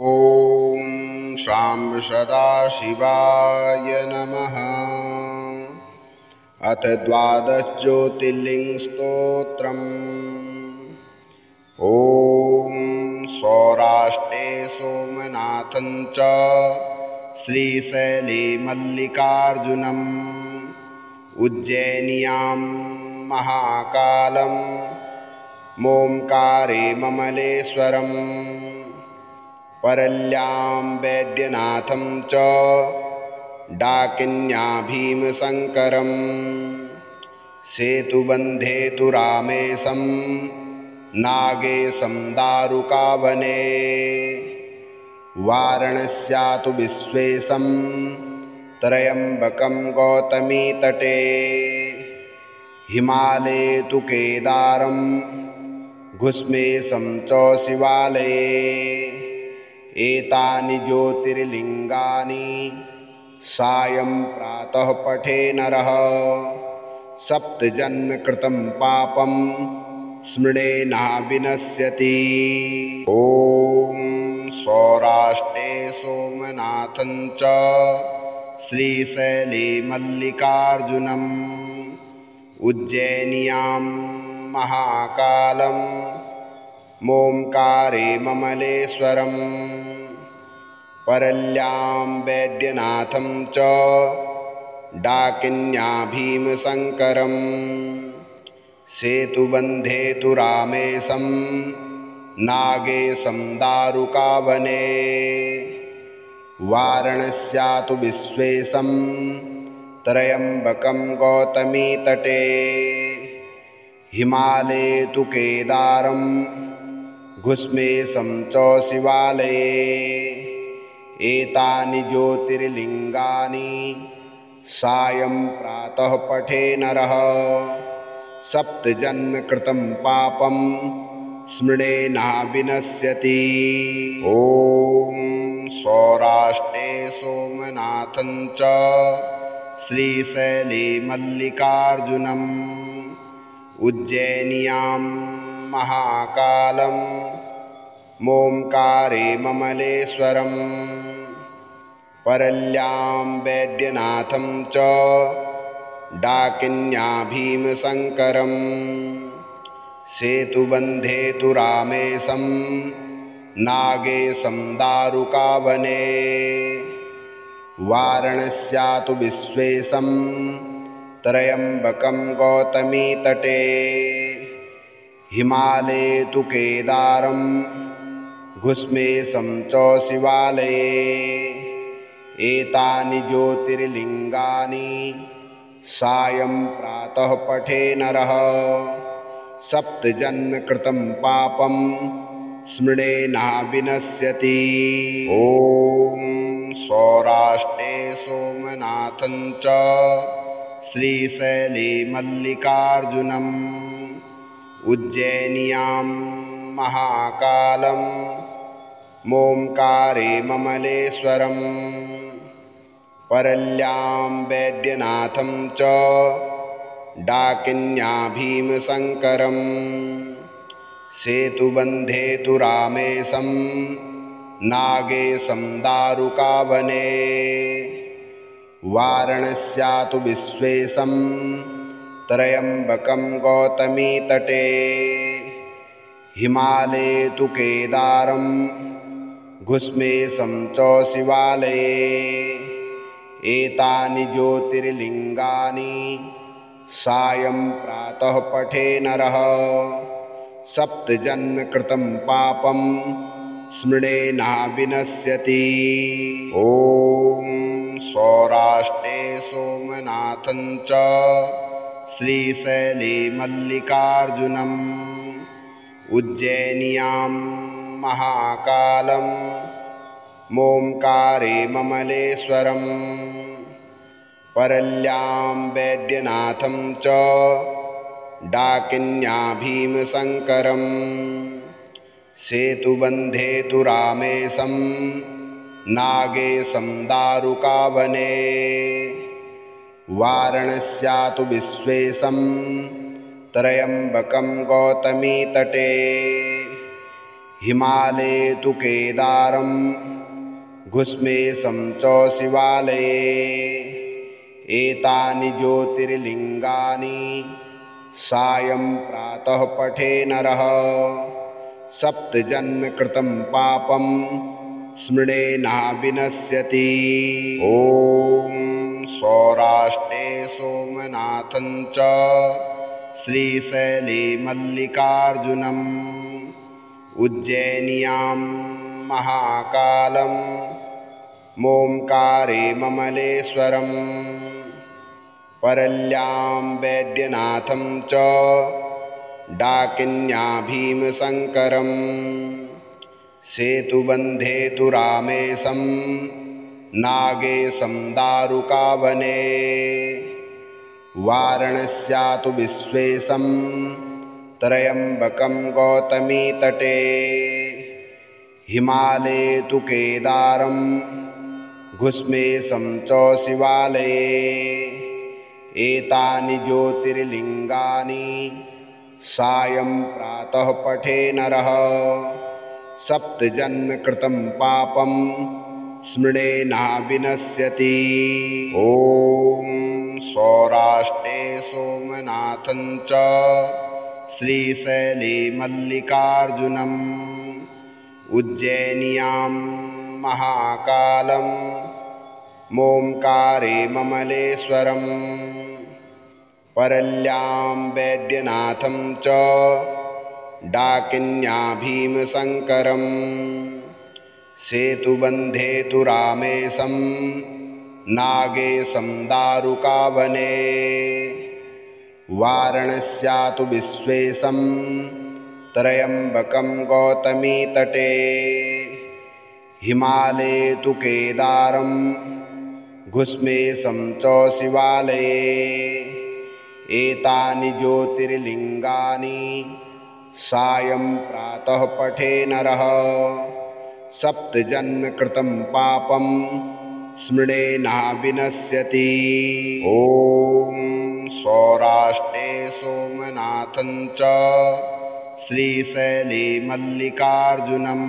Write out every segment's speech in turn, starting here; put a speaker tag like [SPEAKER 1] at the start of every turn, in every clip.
[SPEAKER 1] ॐ शां सदाशिवाय नमः। अथ द्वादशज्योतिर्लिङ्गस्तोत्रम्। ॐ सौराष्ट्रे सोमनाथं च श्रीशैले मल्लिकार्जुनम् उज्जयिन्यां महाकालं मोङ्कारे ममलेश्वरम् परल्यां वैद्यनाथं च डाकिन्या भीमशङ्करम् सेतुबन्धे तु रामेशं नागेशं दारुकावने वाराणस्या तु विश्वेशं त्र्यम्बकं गौतमीतटे हिमालये तु केदारं घुष्मेशं च शिवालये एतानि ज्योतिर्लिङ्गानि सायं प्रातः पठे नरः सप्तजन्म कृतं पापं स्मृणेना विनश्यति। ॐ सौराष्ट्रे सोमनाथं च श्रीशैले मल्लिकार्जुनम् उज्जयिन्यां महाकालं मोङ्कारे ममलेश्वरम् परल्यां वैद्यनाथं च डाकिन्या भीमशङ्करम् सेतुबन्धे तु रामेशं नागेशं दारुकावने वाराणस्या तु विश्वेशं त्र्यम्बकं गौतमीतटे हिमालये तु केदारं घुष्मेशं च शिवालये एतानि ज्योतिर्लिङ्गानि सायं प्रातः पठे नरः सप्तजन्म कृतं पापं स्मृणेना विनश्यति। ॐ सौराष्ट्रे सोमनाथं च श्रीशैले मल्लिकार्जुनम् उज्जयिन्यां महाकालं मोङ्कारे ममलेश्वरम् परल्यां वैद्यनाथं च डाकिन्या भीमशङ्करम् सेतुबन्धे तु रामेशं नागेशं दारुकावने वाराणस्या तु विश्वेशं त्र्यम्बकं गौतमीतटे हिमालये तु केदारं घुष्मेशं च शिवालये एतानि ज्योतिर्लिङ्गानि सायं प्रातः पठे नरः सप्तजन्म कृतं पापं स्मृणेना विनश्यति। ॐ सौराष्ट्रे सोमनाथं च श्रीशैले मल्लिकार्जुनम् उज्जयिन्यां महाकालं मोङ्कारे ममलेश्वरम् परल्यां वैद्यनाथं च डाकिन्या भीमशङ्करम् सेतुबन्धे तु रामेशं नागेशं दारुकावने वाराणस्या तु विश्वेशं त्र्यम्बकं गौतमीतटे हिमालये तु केदारं घुष्मेशं च शिवालये एतानि ज्योतिर्लिङ्गानि सायं प्रातः पठे नरः सप्तजन्म कृतं पापं स्मृणेना विनश्यति। ॐ सौराष्ट्रे सोमनाथं च श्रीशैले मल्लिकार्जुनम् उज्जयिन्यां महाकालं मोङ्कारे ममलेश्वरम् परल्यां वैद्यनाथं च डाकिन्या भीमशङ्करम् सेतुबन्धे तु रामेशं नागेशं दारुकावने वाराणस्या तु विश्वेशं त्र्यम्बकं गौतमीतटे हिमालये तु केदारं घुस्मेशं च शिवालये एतानि ज्योतिर्लिङ्गानि सायं प्रातः पठे नरः सप्तजन्म कृतं पापं स्मृणेना विनश्यति। ॐ सौराष्ट्रे सोमनाथं च श्रीशैले मल्लिकार्जुनम् उज्जैन्यां महाकालं मोंकारे ममलेश्वरम् परल्यां वैद्यनाथं च डाकिन्या भीमशङ्करम् सेतुबन्धे तु रामेशं नागेशं दारुकावने वाराणस्या तु विश्वेशं त्र्यम्बकं गौतमीतटे हिमालये तु केदारं घुस्मेशं च शिवालये एतानि ज्योतिर्लिङ्गानि सायं प्रातः पठे नरः सप्तजन्म कृतं पापं स्मृणेना विनश्यति। ॐ सौराष्ट्रे सोमनाथं च श्रीशैले मल्लिकार्जुनम् उज्जैन्यां महाकालं मोंकारे ममलेश्वरम् परल्यां वैद्यनाथं च डाकिन्या भीमशङ्करम् सेतुबन्धे तु रामेशं नागेशं दारुकावने वाराणस्या तु विश्वेशं त्र्यम्बकं गौतमीतटे हिमालये तु केदारं घुस्मेशं च शिवालये एतानि ज्योतिर्लिङ्गानि सायं प्रातः पठे नरः सप्तजन्म कृतं पापं स्मृणेना विनश्यति। ॐ सौराष्ट्रे सोमनाथं च श्रीशैले मल्लिकार्जुनम्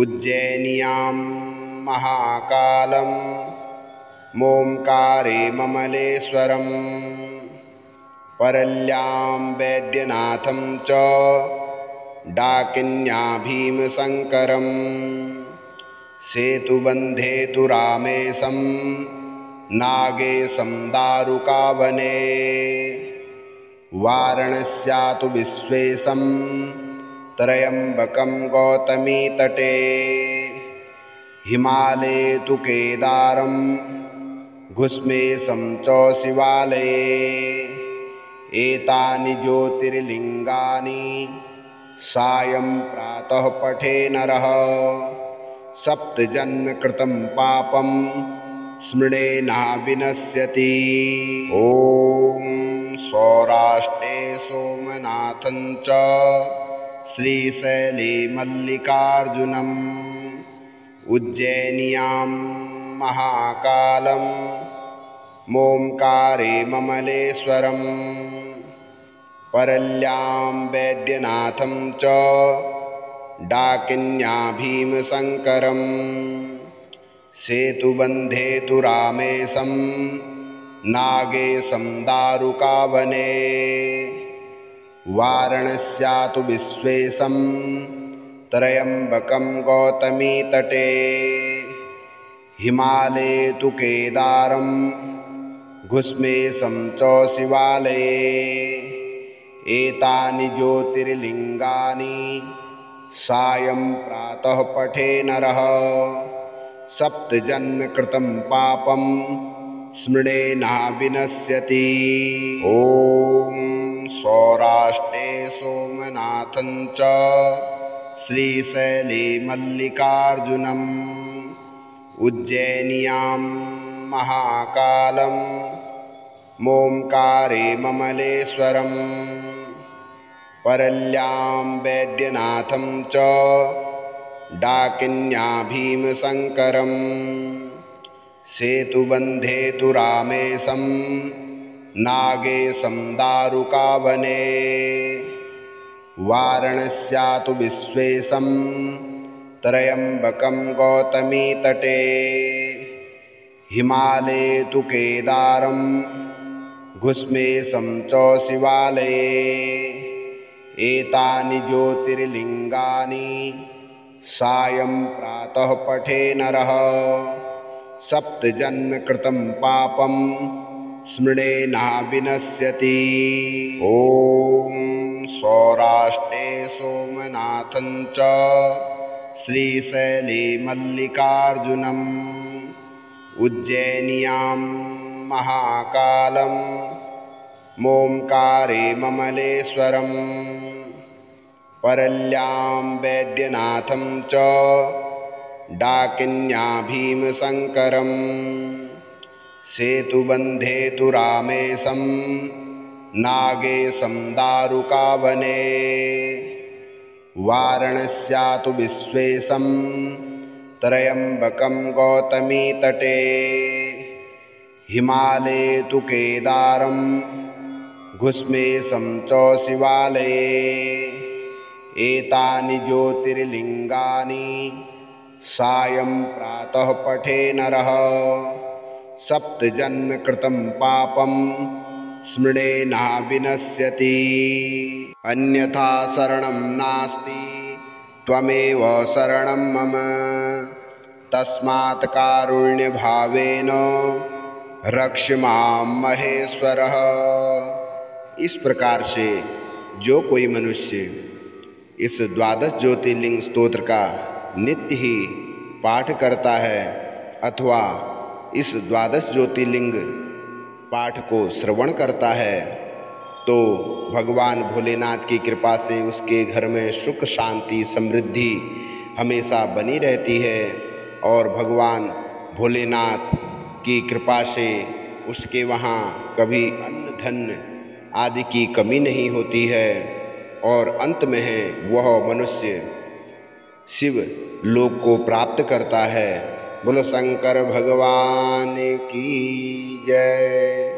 [SPEAKER 1] उज्जैन्यां महाकालं मोंकारे ममलेश्वरम् परल्यां वैद्यनाथं च डाकिन्या भीमशङ्करम् सेतुबन्धे तु रामेशं नागेशं दारुकावने वाराणस्या तु विश्वेशं त्र्यम्बकं गौतमीतटे हिमालये तु केदारं घुस्मेशं च शिवालये एतानि ज्योतिर्लिङ्गानि सायं प्रातः पठे नरः सप्तजन्म कृतं पापं स्मृणेना विनश्यति। ॐ सौराष्ट्रे सोमनाथं च श्रीशैले मल्लिकार्जुनम् उज्जैन्यां महाकालं मोंकारे ममलेश्वरम् परल्यां वैद्यनाथं च डाकिन्या भीमशङ्करम् सेतुबन्धे तु रामेशं नागेशं दारुकावने वाराणस्या तु विश्वेशं त्र्यम्बकं गौतमीतटे हिमालये तु केदारं घुस्मेशं च शिवालये एतानि ज्योतिर्लिङ्गानि सायं प्रातः पठे नरः सप्तजन्म कृतं पापं स्मृणेना विनश्यति। ॐ सौराष्ट्रे सोमनाथं च श्रीशैले मल्लिकार्जुनम् उज्जैन्यां महाकालं मोंकारे ममलेश्वरम् परल्यां वैद्यनाथं च डाकिन्या भीमशङ्करम् सेतुबन्धे तु रामेशं नागेशं दारुकावने वारणस्यातु विश्वेशं त्र्यम्बकं गौतमीतटे हिमालये तु केदारं घुस्मेशं च शिवालये एतानि ज्योतिर्लिङ्गानि सायं प्रातः पठे नरः सप्तजन्म कृतं पापं स्मृणेना विनश्यति। ॐ सौराष्ट्रे सोमनाथं च श्रीशैले मल्लिकार्जुनम् उज्जैन्यां महाकालं मोंकारे ममलेश्वरम् परल्यां वैद्यनाथं च डाकिन्या भीमशङ्करम् सेतुबन्धे तु रामेशं नागेशं दारुकावने वारणस्यातु विश्वेशं त्र्यम्बकं गौतमीतटे हिमालये तु केदारं घुस्मेशं च शिवालये एतानि ज्योतिर्लिङ्गानि सायं प्रातः पठे नरः सप्तजन्म कृतं पापं स्मृणेना विनश्यति। अन्यथा शरणं नास्ति त्वमेव शरणं मम तस्मात् कारुण्यभावेन रक्ष मां महेश्वरः। इस प्रकार से जो कोई मनुष्य इस द्वादश ज्योतिर्लिंग स्तोत्र का नित्य ही पाठ करता है अथवा इस द्वादश ज्योतिर्लिंग पाठ को श्रवण करता है तो भगवान भोलेनाथ की कृपा से उसके घर में सुख शांति समृद्धि हमेशा बनी रहती है और भगवान भोलेनाथ की कृपा से उसके वहाँ कभी अन्न धन आदि की कमी नहीं होती है और अंत में है वह मनुष्य शिव लोक को प्राप्त करता है। बोलो शंकर भगवान की जय।